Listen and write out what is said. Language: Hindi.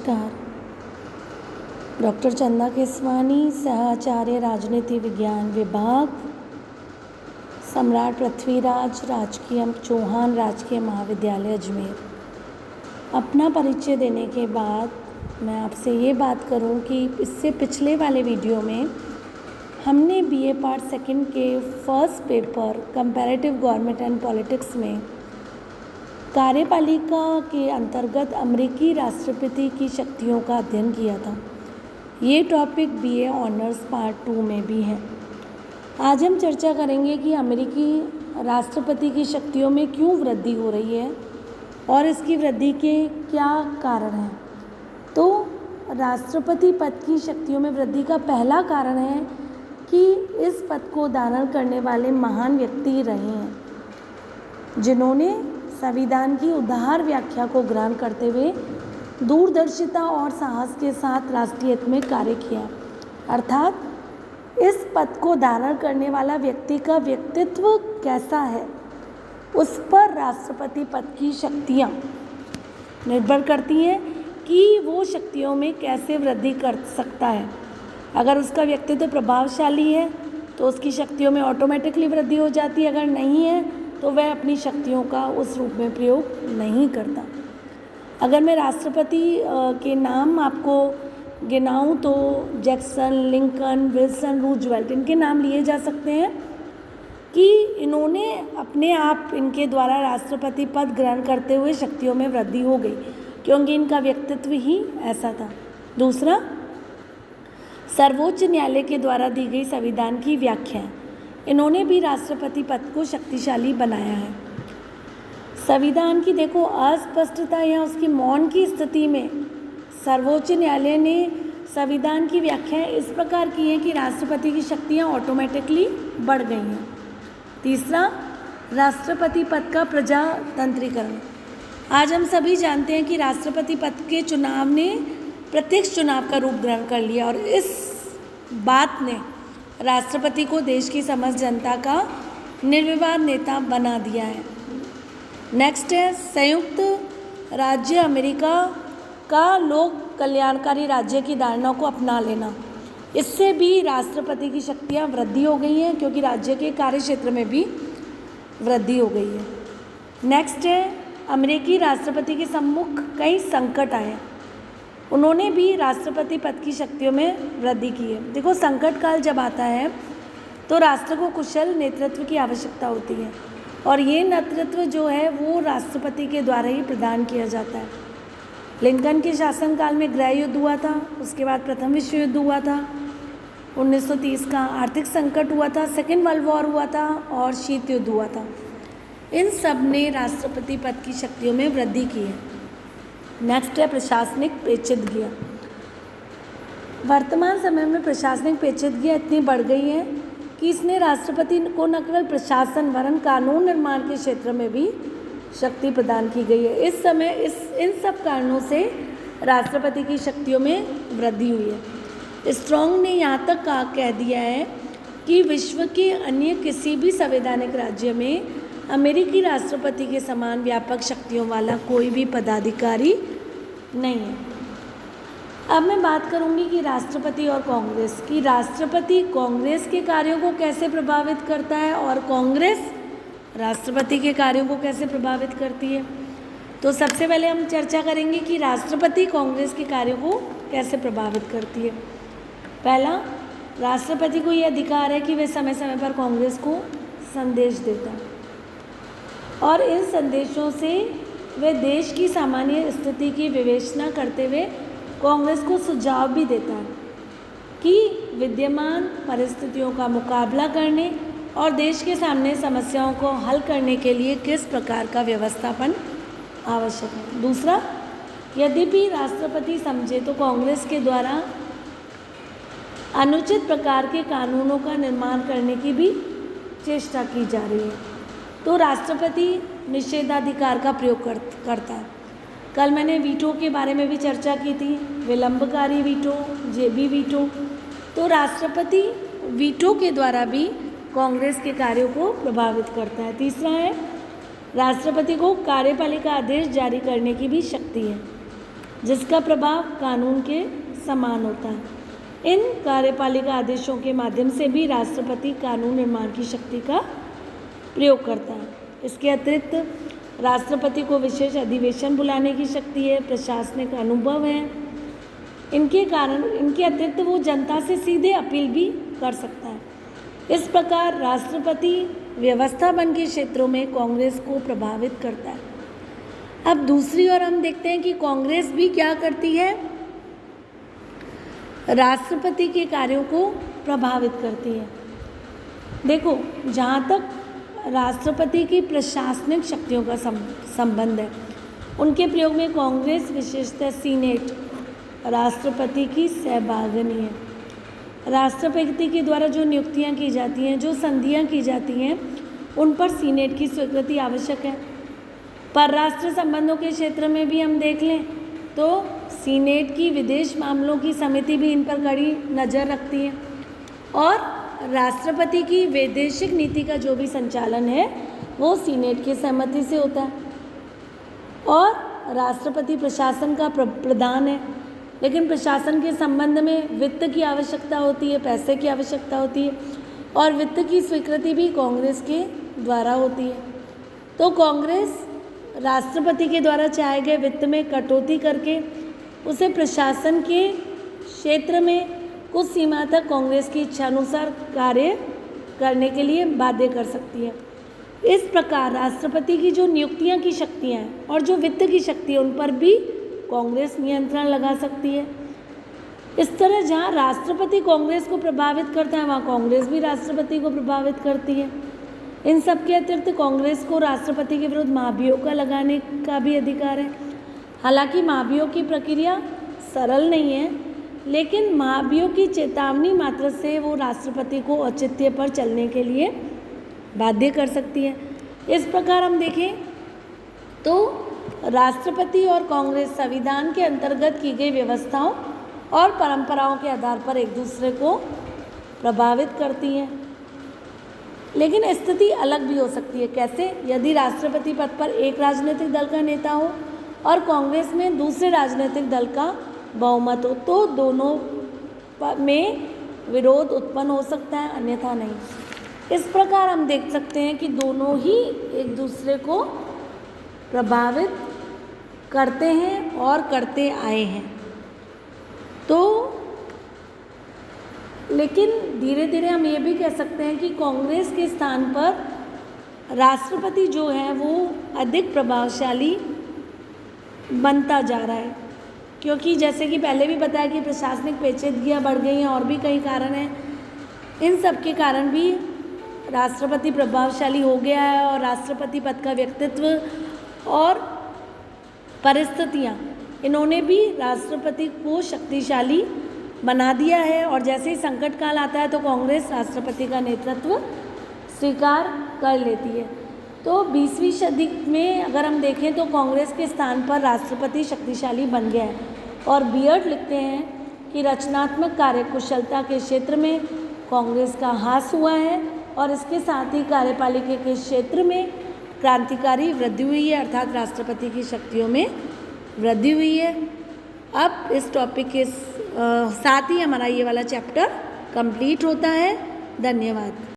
नमस्कार। डॉक्टर चंदा केसवानी, सहआचार्य राजनीति विज्ञान विभाग, सम्राट पृथ्वीराज राजकीय चौहान राजकीय महाविद्यालय अजमेर। अपना परिचय देने के बाद मैं आपसे ये बात करूं कि इससे पिछले वाले वीडियो में हमने बीए पार्ट सेकंड के first paper comparative government and politics में कार्यपालिका के अंतर्गत अमेरिकी राष्ट्रपति की शक्तियों का अध्ययन किया था। ये टॉपिक बीए ऑनर्स पार्ट 2 में भी है। आज हम चर्चा करेंगे कि अमेरिकी राष्ट्रपति की शक्तियों में क्यों वृद्धि हो रही है और इसकी वृद्धि के क्या कारण हैं। तो राष्ट्रपति पद की शक्तियों में वृद्धि का पहला कारण है कि इस पद को धारण करने वाले महान व्यक्ति रहे हैं जिन्होंने संविधान की उदार व्याख्या को ग्रहण करते हुए दूरदर्शिता और साहस के साथ राष्ट्रीय हित में कार्य किया। अर्थात इस पद को धारण करने वाला व्यक्ति का व्यक्तित्व कैसा है, उस पर राष्ट्रपति पद की शक्तियाँ निर्भर करती हैं कि वो शक्तियों में कैसे वृद्धि कर सकता है। अगर उसका व्यक्तित्व प्रभावशाली है तो उसकी शक्तियों में ऑटोमेटिकली वृद्धि हो जाती है, अगर नहीं है तो वह अपनी शक्तियों का उस रूप में प्रयोग नहीं करता। अगर मैं राष्ट्रपति के नाम आपको गिनाऊं तो जैक्सन, लिंकन, विल्सन, रूजवेल्ट, इनके नाम लिए जा सकते हैं कि इन्होंने अपने आप इनके द्वारा राष्ट्रपति पद ग्रहण करते हुए शक्तियों में वृद्धि हो गई क्योंकि इनका व्यक्तित्व ही ऐसा था। दूसरा, सर्वोच्च न्यायालय के द्वारा दी गई संविधान की व्याख्या, इन्होंने भी राष्ट्रपति पद को शक्तिशाली बनाया है। संविधान की देखो अस्पष्टता या उसकी मौन की स्थिति में सर्वोच्च न्यायालय ने संविधान की व्याख्या इस प्रकार की है कि राष्ट्रपति की शक्तियां ऑटोमेटिकली बढ़ गई हैं। तीसरा, राष्ट्रपति पद का प्रजातंत्रीकरण। आज हम सभी जानते हैं कि राष्ट्रपति पद के चुनाव ने प्रत्यक्ष चुनाव का रूप ग्रहण कर लिया और इस बात ने राष्ट्रपति को देश की समस्त जनता का निर्विवाद नेता बना दिया है। नेक्स्ट है संयुक्त राज्य अमेरिका का लोक कल्याणकारी राज्य की धारणा को अपना लेना। इससे भी राष्ट्रपति की शक्तियाँ वृद्धि हो गई हैं क्योंकि राज्य के कार्य क्षेत्र में भी वृद्धि हो गई है। नेक्स्ट है अमेरिकी राष्ट्रपति के सम्मुख कई संकट आए, उन्होंने भी राष्ट्रपति पद की शक्तियों में वृद्धि की है। देखो, संकट काल जब आता है तो राष्ट्र को कुशल नेतृत्व की आवश्यकता होती है और ये नेतृत्व जो है वो राष्ट्रपति के द्वारा ही प्रदान किया जाता है। लिंकन के शासनकाल में गृह युद्ध हुआ था, उसके बाद प्रथम विश्व युद्ध हुआ था, 1930 का आर्थिक संकट हुआ था, सेकेंड वर्ल्ड वॉर हुआ था और शीत युद्ध हुआ था। इन सब ने राष्ट्रपति पद की शक्तियों में वृद्धि की है। नेक्स्ट है प्रशासनिक पेचीदगियाँ। वर्तमान समय में प्रशासनिक पेचीदगियाँ इतनी बढ़ गई हैं कि इसने राष्ट्रपति को न केवल प्रशासन वरन कानून निर्माण के क्षेत्र में भी शक्ति प्रदान की गई है। इस समय इन सब कारणों से राष्ट्रपति की शक्तियों में वृद्धि हुई है। स्ट्रॉन्ग ने यहाँ तक कह दिया है कि विश्व के अन्य किसी भी संवैधानिक राज्य में अमेरिकी राष्ट्रपति के समान व्यापक शक्तियों वाला कोई भी पदाधिकारी नहीं है। अब मैं बात करूंगी कि राष्ट्रपति और कांग्रेस की। राष्ट्रपति कांग्रेस के कार्यों को कैसे प्रभावित करता है और कांग्रेस राष्ट्रपति के कार्यों को कैसे प्रभावित करती है। तो सबसे पहले हम चर्चा करेंगे कि राष्ट्रपति कांग्रेस के कार्यों को कैसे प्रभावित करती है। पहला, राष्ट्रपति को यह अधिकार है कि वे समय समय पर कांग्रेस को संदेश देता है और इन संदेशों से वे देश की सामान्य स्थिति की विवेचना करते हुए कांग्रेस को सुझाव भी देता है कि विद्यमान परिस्थितियों का मुकाबला करने और देश के सामने समस्याओं को हल करने के लिए किस प्रकार का व्यवस्थापन आवश्यक है। दूसरा, यद्यपि राष्ट्रपति समझे तो कांग्रेस के द्वारा अनुचित प्रकार के कानूनों का निर्माण करने की भी चेष्टा की जा रही है तो राष्ट्रपति निषेधाधिकार का प्रयोग करता है। कल मैंने वीटो के बारे में भी चर्चा की थी, विलंबकारी वीटो, जेबी वीटो। तो राष्ट्रपति वीटो के द्वारा भी कांग्रेस के कार्यों को प्रभावित करता है। तीसरा है, राष्ट्रपति को कार्यपालिका आदेश जारी करने की भी शक्ति है। जिसका प्रभाव कानून के समान होता है। इन कार्यपालिका आदेशों के माध्यम से भी राष्ट्रपति कानून निर्माण की शक्ति का प्रयोग करता है। इसके अतिरिक्त राष्ट्रपति को विशेष अधिवेशन बुलाने की शक्ति है, प्रशासनिक अनुभव है। इनके अतिरिक्त वो जनता से सीधे अपील भी कर सकता है। इस प्रकार राष्ट्रपति व्यवस्था बन के क्षेत्रों में कांग्रेस को प्रभावित करता है। अब दूसरी ओर हम देखते हैं कि कांग्रेस भी क्या करती है, राष्ट्रपति के कार्यों को प्रभावित करती है। देखो, जहाँ तक राष्ट्रपति की प्रशासनिक शक्तियों का संबंध है, उनके प्रयोग में कांग्रेस विशेषतः सीनेट राष्ट्रपति की सहभागिनी है। राष्ट्रपति के द्वारा जो नियुक्तियां की जाती हैं, जो संधियां की जाती हैं, उन पर सीनेट की स्वीकृति आवश्यक है। परराष्ट्र संबंधों के क्षेत्र में भी हम देख लें तो सीनेट की विदेश मामलों की समिति भी इन पर कड़ी नज़र रखती है और राष्ट्रपति की वैदेशिक नीति का जो भी संचालन है वो सीनेट की सहमति से होता है। और राष्ट्रपति प्रशासन का प्रधान है, लेकिन प्रशासन के संबंध में वित्त की आवश्यकता होती है, पैसे की आवश्यकता होती है और वित्त की स्वीकृति भी कांग्रेस के द्वारा होती है। तो कांग्रेस राष्ट्रपति के द्वारा चाहे गए वित्त में कटौती करके उसे प्रशासन के क्षेत्र में कुछ सीमा तक कांग्रेस की इच्छानुसार कार्य करने के लिए बाध्य कर सकती है। इस प्रकार राष्ट्रपति की जो नियुक्तियां की शक्तियां हैं और जो वित्त की शक्ति है, उन पर भी कांग्रेस नियंत्रण लगा सकती है। इस तरह जहां राष्ट्रपति कांग्रेस को प्रभावित करता है, वहां कांग्रेस भी राष्ट्रपति को प्रभावित करती है। इन सब के अतिरिक्त कांग्रेस को राष्ट्रपति के विरुद्ध महाभियोग लगाने का भी अधिकार है। हालांकि महाभियोग की प्रक्रिया सरल नहीं है, लेकिन महाभियोग की चेतावनी मात्र से वो राष्ट्रपति को औचित्य पर चलने के लिए बाध्य कर सकती है। इस प्रकार हम देखें तो राष्ट्रपति और कांग्रेस संविधान के अंतर्गत की गई व्यवस्थाओं और परंपराओं के आधार पर एक दूसरे को प्रभावित करती हैं। लेकिन स्थिति अलग भी हो सकती है। कैसे? यदि राष्ट्रपति पद पर एक राजनीतिक दल का नेता हो और कांग्रेस में दूसरे राजनीतिक दल का बहुमत हो, तो दोनों में विरोध उत्पन्न हो सकता है, अन्यथा नहीं। इस प्रकार हम देख सकते हैं कि दोनों ही एक दूसरे को प्रभावित करते हैं और करते आए हैं। तो लेकिन धीरे धीरे हम ये भी कह सकते हैं कि कांग्रेस के स्थान पर राष्ट्रपति जो है वो अधिक प्रभावशाली बनता जा रहा है, क्योंकि जैसे कि पहले भी बताया कि प्रशासनिक पेचीदगियां बढ़ गई हैं और भी कई कारण हैं। इन सब के कारण भी राष्ट्रपति प्रभावशाली हो गया है और राष्ट्रपति पद का व्यक्तित्व और परिस्थितियां, इन्होंने भी राष्ट्रपति को शक्तिशाली बना दिया है। और जैसे ही संकट काल आता है तो कांग्रेस राष्ट्रपति का नेतृत्व स्वीकार कर लेती है। तो 20वीं सदी में अगर हम देखें तो कांग्रेस के स्थान पर राष्ट्रपति शक्तिशाली बन गया है। और बियर्ड लिखते हैं कि रचनात्मक कार्यकुशलता के क्षेत्र में कांग्रेस का ह्रास हुआ है और इसके साथ ही कार्यपालिका के क्षेत्र में क्रांतिकारी वृद्धि हुई है, अर्थात राष्ट्रपति की शक्तियों में वृद्धि हुई है। अब इस टॉपिक के साथ ही हमारा ये वाला चैप्टर कंप्लीट होता है। धन्यवाद।